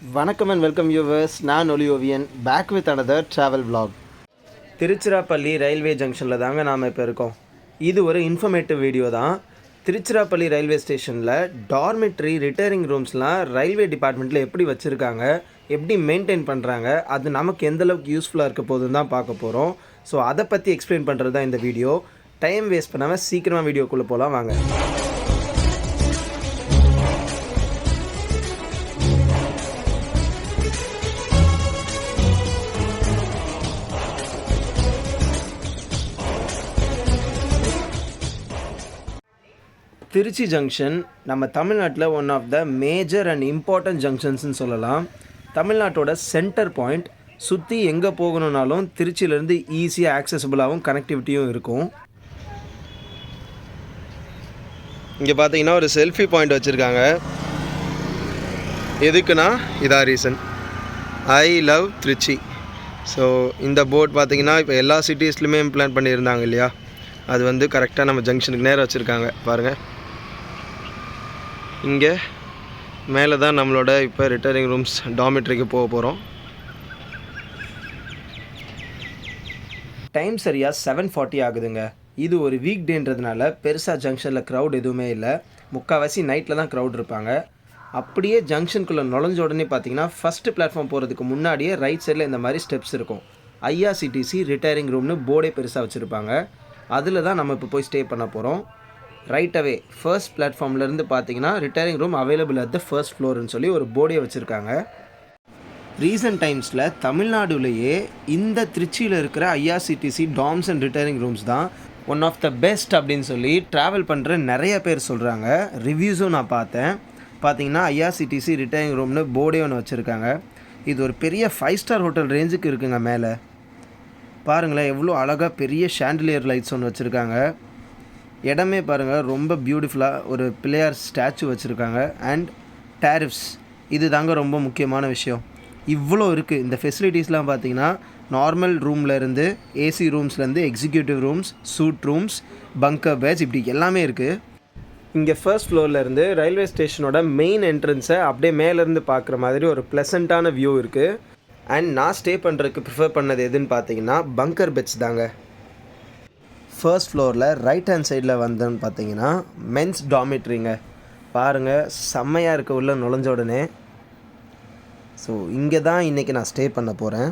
வணக்கம் and welcome yours. நான் ஒலியோவியன் back with another travel vlog. Tiruchirappalli railway ஜங்ஷனில் தாங்க நாம் இப்போ இருக்கோம். இது ஒரு இன்ஃபர்மேட்டிவ் வீடியோ தான். திருச்சிராப்பள்ளி ரயில்வே ஸ்டேஷனில் டார்மெட்ரி ரிட்டேரிங் ரூம்ஸ்லாம் ரயில்வே டிபார்ட்மெண்ட்டில் எப்படி வச்சுருக்காங்க, எப்படி மெயின்டைன் பண்ணுறாங்க, அது நமக்கு எந்தளவுக்கு யூஸ்ஃபுல்லாக இருக்க போதுன்னு தான் பார்க்க போகிறோம். ஸோ அதை பற்றி எக்ஸ்பிளைன் பண்ணுறது தான் இந்த வீடியோ. டைம் வேஸ்ட் பண்ணாமல் சீக்கிரமாக வீடியோக்குள்ளே போகலாம் வாங்க. திருச்சி ஜங்ஷன் நம்ம தமிழ்நாட்டில் one of the major and important ஜங்ஷன்ஸ்னு சொல்லலாம். தமிழ்நாட்டோட சென்டர் பாயிண்ட். சுற்றி எங்கே போகணுன்னாலும் திருச்சியிலேருந்து ஈஸியாக ஆக்சசபிளாகவும் கனெக்டிவிட்டியும் இருக்கும். இங்கே பார்த்தீங்கன்னா ஒரு செல்ஃபி பாயிண்ட் வச்சுருக்காங்க. எதுக்குன்னா இதான் reason, I love Trichy. So இந்த போர்ட் பார்த்தீங்கன்னா இப்போ எல்லா சிட்டிஸ்லையுமே இம்ப்ளான் பண்ணியிருந்தாங்க இல்லையா, அது வந்து கரெக்டாக நம்ம ஜங்ஷனுக்கு நேராக வச்சுருக்காங்க பாருங்கள். இங்கே மேலே தான் நம்மளோட இப்போ ரிட்டேரிங் ரூம்ஸ் டார்மெட்ரிக்கு போக போகிறோம். டைம் சரியாக 7:40 ஆகுதுங்க. இது ஒரு வீக் டேன்றதுனால பெருசாக ஜங்ஷனில் க்ரௌட் எதுவுமே இல்லை. முக்கால்வாசி நைட்டில் தான் க்ரௌட் இருப்பாங்க. அப்படியே ஜங்ஷனுக்குள்ளே நுழைஞ்ச உடனே பார்த்தீங்கன்னா ஃபஸ்ட்டு பிளாட்ஃபார்ம் போகிறதுக்கு முன்னாடியே ரைட் சைடில் இந்த மாதிரி ஸ்டெப்ஸ் இருக்கும். ஐஆர்சிடிசி ரிட்டேரிங் ரூம்னு போர்டே பெருசாக வச்சுருப்பாங்க. அதில் தான் நம்ம இப்போ போய் ஸ்டே பண்ண போகிறோம். ரைட் அவே ஃபர்ஸ்ட் பிளாட்ஃபார்ம்லேருந்து பார்த்தீங்கன்னா retiring room available at the first ஃப்ளோர்னு சொல்லி ஒரு போர்டே வச்சுருக்காங்க. ரீசன்ட் டைம்ஸில் தமிழ்நாடுலேயே இந்த திருச்சியில் இருக்கிற ஐஆர்சிடிசி டார்ம்ஸ் அண்ட் ரிட்டேரிங் ரூம்ஸ் தான் ஒன் ஆஃப் த பெஸ்ட் அப்படின்னு சொல்லி ட்ராவல் பண்ணுற நிறைய பேர் சொல்கிறாங்க. ரிவ்யூஸும் நான் பார்த்தேன். பார்த்தீங்கன்னா ஐஆர்சிடிசி ரிட்டேரிங் ரூம்னு போர்டே ஒன்று வச்சுருக்காங்க. இது ஒரு பெரிய 5 ஸ்டார் ஹோட்டல் ரேஞ்சுக்கு இருக்குங்க. மேலே பாருங்களேன், எவ்வளோ அழகாக பெரிய ஷாண்டிலியர் லைட்ஸ் ஒன்று வச்சுருக்காங்க. இடமே பாருங்கள், ரொம்ப பியூட்டிஃபுல்லாக ஒரு பிள்ளையார் ஸ்டாச்சு வச்சுருக்காங்க. அண்ட் டேரிஃப்ஸ், இது தாங்க ரொம்ப முக்கியமான விஷயம். இவ்வளோ இருக்குது. இந்த ஃபெசிலிட்டிஸ்லாம் பார்த்தீங்கன்னா நார்மல் ரூம்லேருந்து ஏசி ரூம்ஸ்லேருந்து executive rooms, suite rooms, bunker beds, இப்படி எல்லாமே இருக்குது. இங்கே ஃபர்ஸ்ட் ஃப்ளோர்லேருந்து ரயில்வே ஸ்டேஷனோட மெயின் என்ட்ரன்ஸை அப்படியே மேலேருந்து பார்க்குற மாதிரி ஒரு ப்ளசண்ட்டான வியூ இருக்குது. அண்ட் நான் ஸ்டே பண்ணுறதுக்கு ப்ரிஃபர் பண்ணது எதுன்னு பார்த்தீங்கன்னா பங்கர் பெட்ஸ் தாங்க. ஃபர்ஸ்ட் ஃப்ளோரில் ரைட் ஹேண்ட் சைடில் வந்தோன்னு பார்த்தீங்கன்னா மென்ஸ் டார்மெட்ரிங்க. பாருங்கள், செம்மையாக இருக்க உள்ள நுழைஞ்ச உடனே. ஸோ இங்கே தான் இன்றைக்கி நான் ஸ்டே பண்ண போகிறேன்.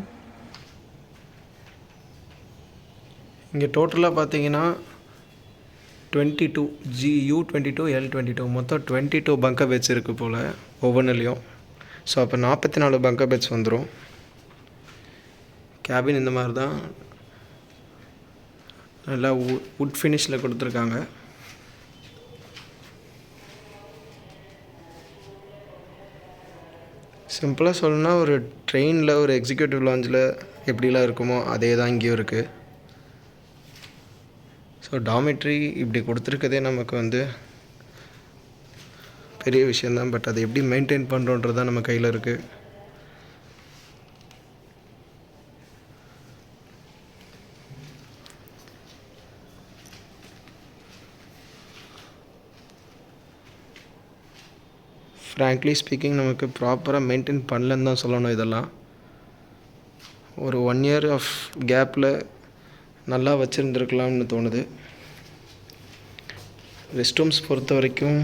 இங்கே டோட்டலாக பார்த்தீங்கன்னா 22 GU22 L22 மொத்தம் 22 பங்கர் பெட்ஸ் இருக்குது போல் ஒவ்வொன்றுலேயும். ஸோ அப்போ 44 பங்கர் பெட்ஸ் வந்துடும். கேபின் இந்த மாதிரி தான் நல்லா வுட் ஃபினிஷில் கொடுத்துருக்காங்க. சிம்பிளாக சொல்லணும்னா ஒரு ட்ரெயினில் ஒரு எக்ஸிக்யூட்டிவ் லாஞ்சில் எப்படிலாம் இருக்குமோ அதே தான் இங்கேயும் இருக்குது. ஸோ டார்மெட்ரி இப்படி கொடுத்துருக்கதே நமக்கு வந்து பெரிய விஷயந்தான். பட் அதை எப்படி மெயின்டைன் பண்ணுறோன்றது தான் நம்ம கையில் இருக்குது. ஃப்ராங்க்லி ஸ்பீக்கிங் நமக்கு ப்ராப்பராக மெயின்டைன் பண்ணலன்னு தான் சொல்லணும். இதெல்லாம் ஒரு 1 இயர் ஆஃப் கேப்பில் நல்லா வச்சுருந்துருக்கலாம்னு தோணுது. ரெஸ்ட் ரூம்ஸ் பொறுத்த வரைக்கும்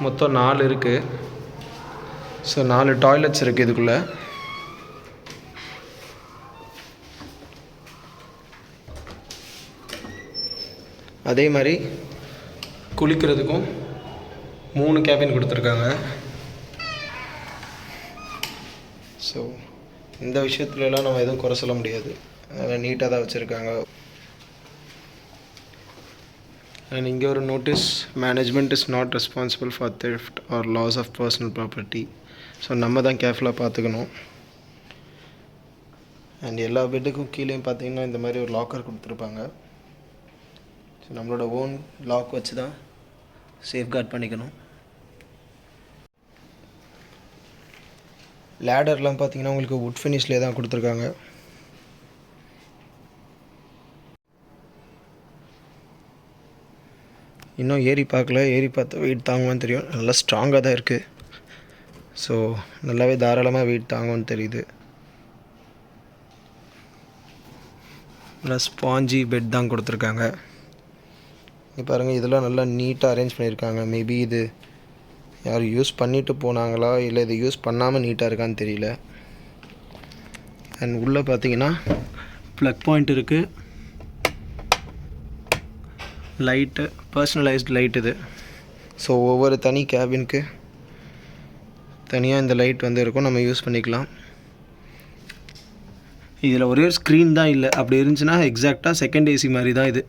மொத்தம் 4 இருக்குது. ஸோ 4 டாய்லெட்ஸ் இருக்குது இதுக்குள்ளே. அதே மாதிரி குளிக்கிறதுக்கும் 3 கேபின் கொடுத்துருக்காங்க. ஸோ இந்த விஷயத்துலலாம் நம்ம எதுவும் குறை சொல்ல முடியாது. அதனால் நீட்டாக தான் வச்சுருக்காங்க. அண்ட் இங்கே ஒரு notice, management is not responsible for theft or loss of personal property. So நம்ம தான் கேர்ஃபுல்லாக பார்த்துக்கணும். அண்ட் எல்லா பெட்டுக்கும் கீழேயும் பார்த்தீங்கன்னா இந்த மாதிரி ஒரு லாக்கர் கொடுத்துருப்பாங்க. ஸோ நம்மளோட ஓன் லாக் வச்சு தான் சேஃப்கார்ட் பண்ணிக்கணும். லேடர்லாம் பார்த்தீங்கன்னா உங்களுக்கு வுட் ஃபினிஷ்லேயே தான் கொடுத்துருக்காங்க. இன்னும் ஏறி பார்க்கல, ஏறி பார்த்தா வெயிட் தாங்குவான்னு தெரியும். நல்லா ஸ்ட்ராங்காக தான் இருக்குது. ஸோ நல்லாவே தாராளமாக வெயிட் தாங்கும்னு தெரியுது. நல்லா ஸ்பாஞ்சி பெட் தான் கொடுத்துருக்காங்க. இங்கே பாருங்கள், இதெல்லாம் நல்லா நீட்டாக அரேஞ்ச் பண்ணியிருக்காங்க. மேபி இது யார் யூஸ் பண்ணிவிட்டு போனாங்களா இல்லை இது யூஸ் பண்ணாமல் நீட்டாக இருக்கான்னு தெரியல. அண்ட் உள்ளே பார்த்தீங்கன்னா ப்ளக் பாயிண்ட் இருக்குது. லைட்டு பர்சனலைஸ்டு லைட் இது. ஸோ ஒவ்வொரு தனி கேபினுக்கு தனியாக இந்த லைட் வந்து இருக்கும், நம்ம யூஸ் பண்ணிக்கலாம். இதில் ஒரே ஒரு ஸ்க்ரீன் தான் இல்லை. அப்படி இருந்துச்சுன்னா எக்ஸாக்டாக செகண்ட் ஏசி மாதிரி தான் இது.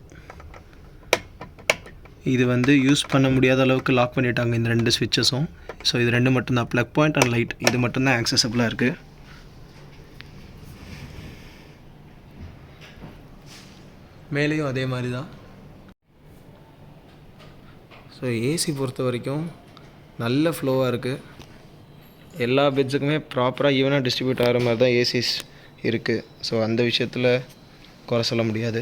இது வந்து யூஸ் பண்ண முடியாத அளவுக்கு லாக் பண்ணிட்டாங்க இந்த 2 ஸ்விட்சஸும். ஸோ இது 2 மட்டும்தான், ப்ளக் பாயிண்ட் அண்ட் லைட், இது மட்டும்தான் ஆக்சசபிளாக இருக்குது. மேலேயும் அதே மாதிரி தான். ஸோ ஏசி பொறுத்த வரைக்கும் நல்ல ஃப்ளோவாக இருக்குது. எல்லா பெட்ஸுக்குமே ப்ராப்பராக ஈவனாக டிஸ்ட்ரிபியூட் ஆகிற மாதிரி தான் ஏசிஸ் இருக்குது. ஸோ அந்த விஷயத்தில் குறை சொல்ல முடியாது.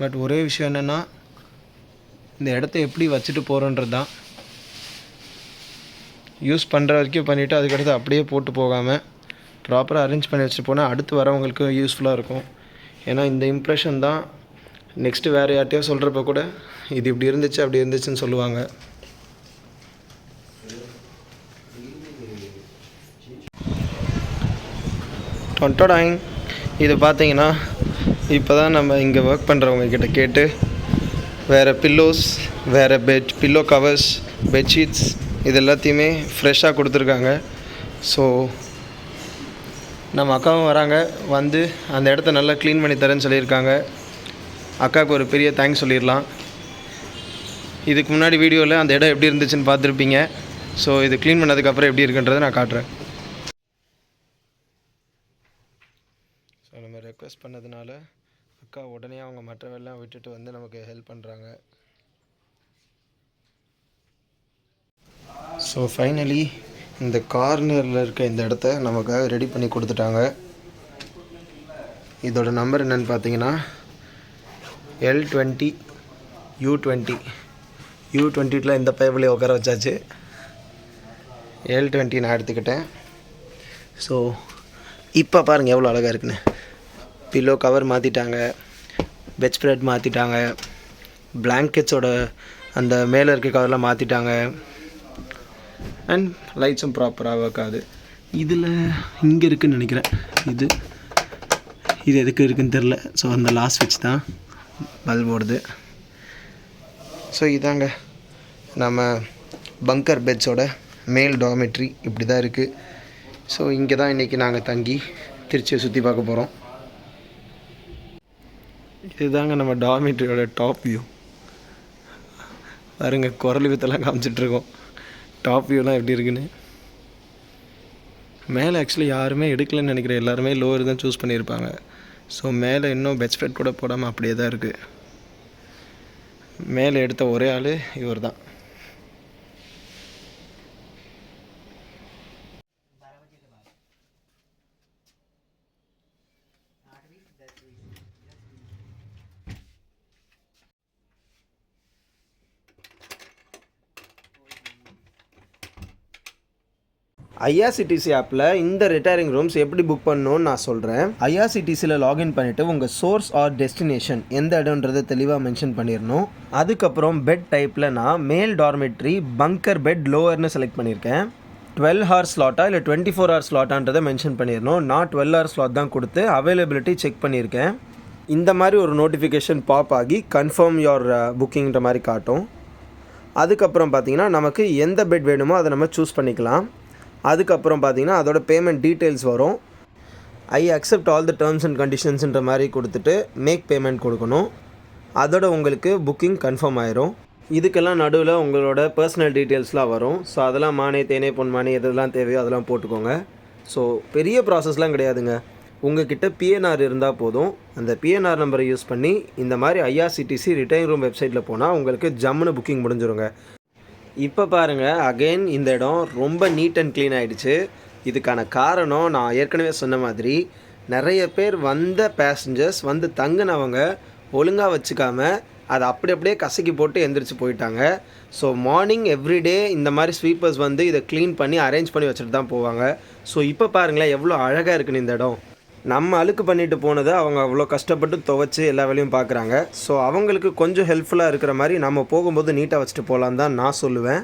பட் ஒரே விஷயம் என்னென்னா, இந்த இடத்த எப்படி வச்சுட்டு போகிறோன்றது தான். யூஸ் பண்ணுற வரைக்கும் பண்ணிவிட்டு அதுக்கடுத்து அப்படியே போட்டு போகாமல் ப்ராப்பராக அரேஞ்ச் பண்ணி வச்சுட்டு போனால் அடுத்து வரவங்களுக்கு யூஸ்ஃபுல்லாக இருக்கும். ஏன்னா இந்த இம்ப்ரெஷன் தான் நெக்ஸ்ட்டு வேறு யார்ட்டையோ சொல்கிறப்ப கூட இது இப்படி இருந்துச்சு அப்படி இருந்துச்சுன்னு சொல்லுவாங்க. டொன்டோடாங். இது பார்த்தீங்கன்னா இப்போ தான் நம்ம இங்கே ஒர்க் பண்ணுறவங்க கிட்ட கேட்டு வேறு பில்லோஸ், வேறு பில்லோ கவர்ஸ், பெட்ஷீட்ஸ் இது எல்லாத்தையுமே ஃப்ரெஷ்ஷாக கொடுத்துருக்காங்க. ஸோ நம்ம அக்காவும் வராங்க, வந்து அந்த இடத்த நல்லா க்ளீன் பண்ணி தரேன்னு சொல்லியிருக்காங்க. அக்காவுக்கு ஒரு பெரிய தேங்க்ஸ் சொல்லிடலாம். இதுக்கு முன்னாடி வீடியோவில் அந்த இடம் எப்படி இருந்துச்சுன்னு பார்த்துருப்பீங்க. ஸோ இது க்ளீன் பண்ணதுக்கப்புறம் எப்படி இருக்குன்றதை நான் காட்டுறேன். ஸோ நம்ம ரெக்வெஸ்ட் பண்ணதுனால அக்கா உடனே அவங்க மற்ற வேலைலாம் விட்டுட்டு வந்து நமக்கு ஹெல்ப் பண்ணுறாங்க. ஸோ ஃபைனலி இந்த கார்னரில் இருக்க இந்த இடத்த நமக்காக ரெடி பண்ணி கொடுத்துட்டாங்க. இதோட நம்பர் என்னென்னு பார்த்தீங்கன்னா L20 U20. U20ல் இந்த பைபிளே உட்கார வச்சாச்சு. L20 நான் எடுத்துக்கிட்டேன். ஸோ இப்போ பாருங்கள் எவ்வளோ அழகாக இருக்குன்னு. பில்லோ கவர் மாற்றிட்டாங்க, பெட் ஸ்ப்ரெட் மாற்றிட்டாங்க, பிளாங்கெட்ஸோட அந்த மேலே இருக்க கவர்லாம் மாற்றிட்டாங்க. அண்ட் லைட்ஸும் ப்ராப்பராக ஒர்க் ஆகுது. இதில் இங்கே இருக்குதுன்னு நினைக்கிறேன். இது எதுக்கு இருக்குதுன்னு தெரில. ஸோ அந்த லாஸ்ட் ஸ்விட்ச் தான் பல்ப் ஓடுது. ஸோ இதாங்க நம்ம பங்கர் பெட்ஸோட மேல் டார்மெட்ரி இப்படி தான் இருக்குது. ஸோ இங்கே தான் இன்றைக்கி நாங்கள் தங்கி திருச்சியை சுற்றி பார்க்க போகிறோம். இதுதாங்க நம்ம டார்மெட்ரியோட டாப் வியூ. பாருங்க, குரல் வித்தெல்லாம் காமிச்சிட்ருக்கோம். டாப் வியூலாம் எப்படி இருக்குன்னு. மேலே ஆக்சுவலி யாருமே எடுக்கலன்னு நினைக்கிறேன். எல்லாருமே லோவர் தான் சூஸ் பண்ணியிருப்பாங்க. ஸோ மேலே இன்னும் பெட் ஸ்ப்ரெட் கூட போடாமல் அப்படியே தான் இருக்குது. மேலே எடுத்த ஒரே ஆள் இவர் தான். ஐஆர்சிடிசி ஆப்பில் இந்த ரிட்டையரிங் ரூம்ஸ் எப்படி புக் பண்ணணும்னு நான் சொல்கிறேன். ஐஆர்சிடிசியில் லாகின் பண்ணிவிட்டு உங்கள் சோர்ஸ் ஆர் டெஸ்டினேஷன் எந்த இடம்ன்றதை தெளிவாக மென்ஷன் பண்ணிடணும். அதுக்கப்புறம் பெட் டைப்பில் நான் மேல் டார்மெட்ரி பங்கர் பெட் லோவர்னு செலக்ட் பண்ணியிருக்கேன். 12 hour ஸ்லாட்டா இல்லை 24 hour ஸ்லாட்டான்றதை மென்ஷன் பண்ணிடணும். நான் 12 hour ஸ்லாட் தான் கொடுத்து அவைலபிலிட்டி செக் பண்ணியிருக்கேன். இந்த மாதிரி ஒரு நோட்டிஃபிகேஷன் பாப் ஆகி கன்ஃபார்ம் யோர் புக்கிங்கிற மாதிரி காட்டும். அதுக்கப்புறம் பார்த்திங்கன்னா நமக்கு எந்த பெட் வேணுமோ அதை நம்ம சூஸ் பண்ணிக்கலாம். அதுக்கப்புறம் பார்த்திங்கன்னா அதோட பேமெண்ட் டீட்டெயில்ஸ் வரும். I accept all the terms and கண்டிஷன்ஸ்ன்ற மாதிரி கொடுத்துட்டு மேக் பேமெண்ட் கொடுக்கணும். அதோட உங்களுக்கு புக்கிங் கன்ஃபார்ம் ஆயிரும். இதுக்கெல்லாம் நடுவில் உங்களோட பர்சனல் டீட்டெயில்ஸ்லாம் வரும். ஸோ அதெல்லாம் மானே தேனே பொன்மானே எதெல்லாம் தேவையோ அதெல்லாம் போட்டுக்கோங்க. ஸோ பெரிய ப்ராசஸ்லாம் கிடையாதுங்க. உங்கள்கிட்ட பிஎன்ஆர் இருந்தால் போதும். அந்த பிஎன்ஆர் நம்பரை யூஸ் பண்ணி இந்த மாதிரி ஐஆர்சிடிசி ரிட்டையரிங் ரூம் வெப்சைட்டில் போனால் உங்களுக்கு ஜம்முன்னு புக்கிங் முடிஞ்சிருங்க. இப்போ பாருங்கள், அகெயின் இந்த இடம் ரொம்ப நீட் அண்ட் க்ளீன் ஆகிடுச்சு. இதுக்கான காரணம் நான் ஏற்கனவே சொன்ன மாதிரி நிறைய பேர் வந்த பேசஞ்சர்ஸ் வந்து தங்கினவங்க ஒழுங்காக வச்சுக்காம அதை அப்படியே கசக்கி போட்டு எந்திரிச்சு போயிட்டாங்க. ஸோ மார்னிங் எவ்ரிடே இந்த மாதிரி ஸ்வீப்பர்ஸ் வந்து இதை க்ளீன் பண்ணி அரேஞ்ச் பண்ணி வச்சுட்டு தான் போவாங்க. ஸோ இப்போ பாருங்களேன் எவ்வளோ அழகாக இருக்குன்னு இந்த இடம். நம்ம அழுக்கு பண்ணிட்டு போனதை அவங்க அவ்வளோ கஷ்டப்பட்டு துவைச்சி எல்லா வேலையும் பார்க்குறாங்க. ஸோ அவங்களுக்கு கொஞ்சம் ஹெல்ப்ஃபுல்லாக இருக்கிற மாதிரி நம்ம போகும்போது நீட்டாக வச்சுட்டு போகலான்னு தான் நான் சொல்லுவேன்.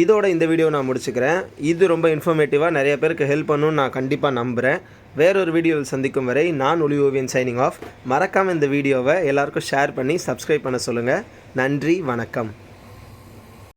இதோட இந்த வீடியோ நான் முடிச்சுக்கிறேன். இது ரொம்ப இன்ஃபர்மேட்டிவாக நிறைய பேருக்கு ஹெல்ப் பண்ணணும்னு நான் கண்டிப்பாக நம்புகிறேன். வேறொரு வீடியோவில் சந்திக்கும் வரை நான் ஒளி ஓவியன் சைனிங் ஆஃப். மறக்காமல் இந்த வீடியோவை எல்லாருக்கும் ஷேர் பண்ணி சப்ஸ்கிரைப் பண்ண சொல்லுங்கள். நன்றி, வணக்கம்.